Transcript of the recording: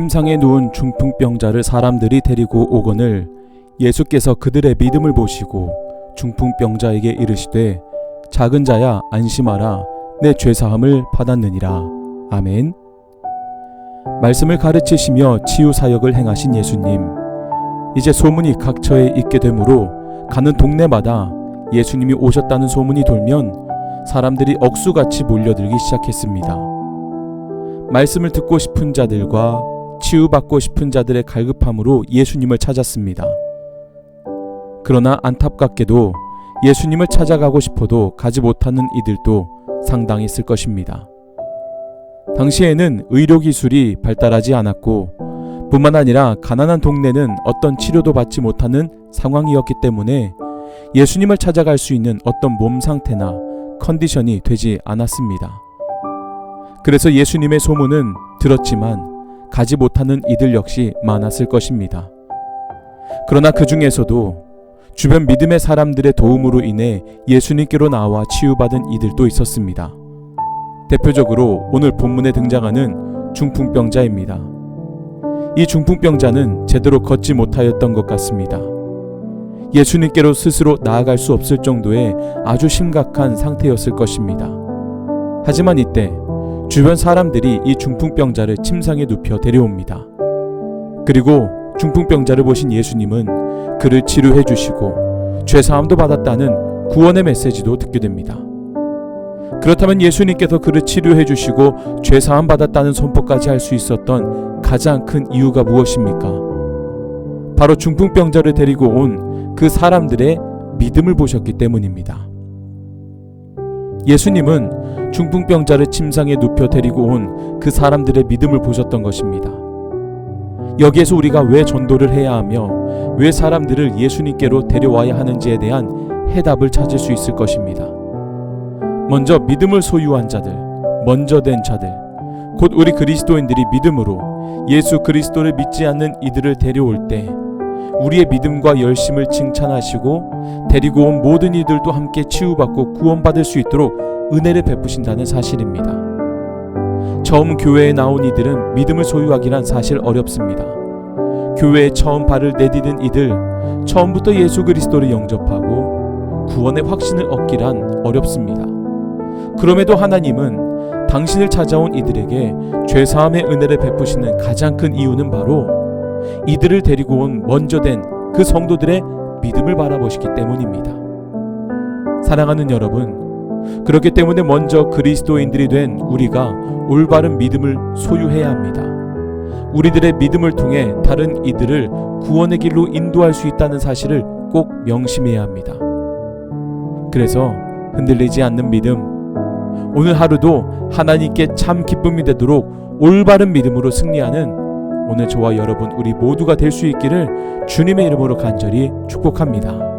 침상에 누운 중풍병자를 사람들이 데리고 오거늘 예수께서 그들의 믿음을 보시고 중풍병자에게 이르시되 작은 자야 안심하라 내 죄사함을 받았느니라. 아멘. 말씀을 가르치시며 치유사역을 행하신 예수님, 이제 소문이 각처에 있게 되므로 가는 동네마다 예수님이 오셨다는 소문이 돌면 사람들이 억수같이 몰려들기 시작했습니다. 말씀을 듣고 싶은 자들과 치유받고 싶은 자들의 갈급함으로 예수님을 찾았습니다. 그러나 안타깝게도 예수님을 찾아가고 싶어도 가지 못하는 이들도 상당히 있을 것입니다. 당시에는 의료기술이 발달하지 않았고 뿐만 아니라 가난한 동네는 어떤 치료도 받지 못하는 상황이었기 때문에 예수님을 찾아갈 수 있는 어떤 몸 상태나 컨디션이 되지 않았습니다. 그래서 예수님의 소문은 들었지만 가지 못하는 이들 역시 많았을 것입니다. 그러나 그 중에서도 주변 믿음의 사람들의 도움으로 인해 예수님께로 나와 치유받은 이들도 있었습니다. 대표적으로 오늘 본문에 등장하는 중풍병자입니다. 이 중풍병자는 제대로 걷지 못하였던 것 같습니다. 예수님께로 스스로 나아갈 수 없을 정도의 아주 심각한 상태였을 것입니다. 하지만 이때 주변 사람들이 이 중풍병자를 침상에 눕혀 데려옵니다. 그리고 중풍병자를 보신 예수님은 그를 치료해 주시고 죄사함도 받았다는 구원의 메시지도 듣게 됩니다. 그렇다면 예수님께서 그를 치료해 주시고 죄사함 받았다는 선포까지 할 수 있었던 가장 큰 이유가 무엇입니까? 바로 중풍병자를 데리고 온 그 사람들의 믿음을 보셨기 때문입니다. 예수님은 중풍병자를 침상에 눕혀 데리고 온 그 사람들의 믿음을 보셨던 것입니다. 여기에서 우리가 왜 전도를 해야 하며 왜 사람들을 예수님께로 데려와야 하는지에 대한 해답을 찾을 수 있을 것입니다. 먼저 믿음을 소유한 자들, 먼저 된 자들, 곧 우리 그리스도인들이 믿음으로 예수 그리스도를 믿지 않는 이들을 데려올 때 우리의 믿음과 열심을 칭찬하시고 데리고 온 모든 이들도 함께 치유받고 구원받을 수 있도록 은혜를 베푸신다는 사실입니다. 처음 교회에 나온 이들은 믿음을 소유하기란 사실 어렵습니다. 교회에 처음 발을 내디딘 이들, 처음부터 예수 그리스도를 영접하고 구원의 확신을 얻기란 어렵습니다. 그럼에도 하나님은 당신을 찾아온 이들에게 죄사함의 은혜를 베푸시는 가장 큰 이유는 바로 이들을 데리고 온 먼저 된 그 성도들의 믿음을 바라보시기 때문입니다. 사랑하는 여러분, 그렇기 때문에 먼저 그리스도인들이 된 우리가 올바른 믿음을 소유해야 합니다. 우리들의 믿음을 통해 다른 이들을 구원의 길로 인도할 수 있다는 사실을 꼭 명심해야 합니다. 그래서 흔들리지 않는 믿음, 오늘 하루도 하나님께 참 기쁨이 되도록 올바른 믿음으로 승리하는 오늘 저와 여러분 우리 모두가 될 수 있기를 주님의 이름으로 간절히 축복합니다.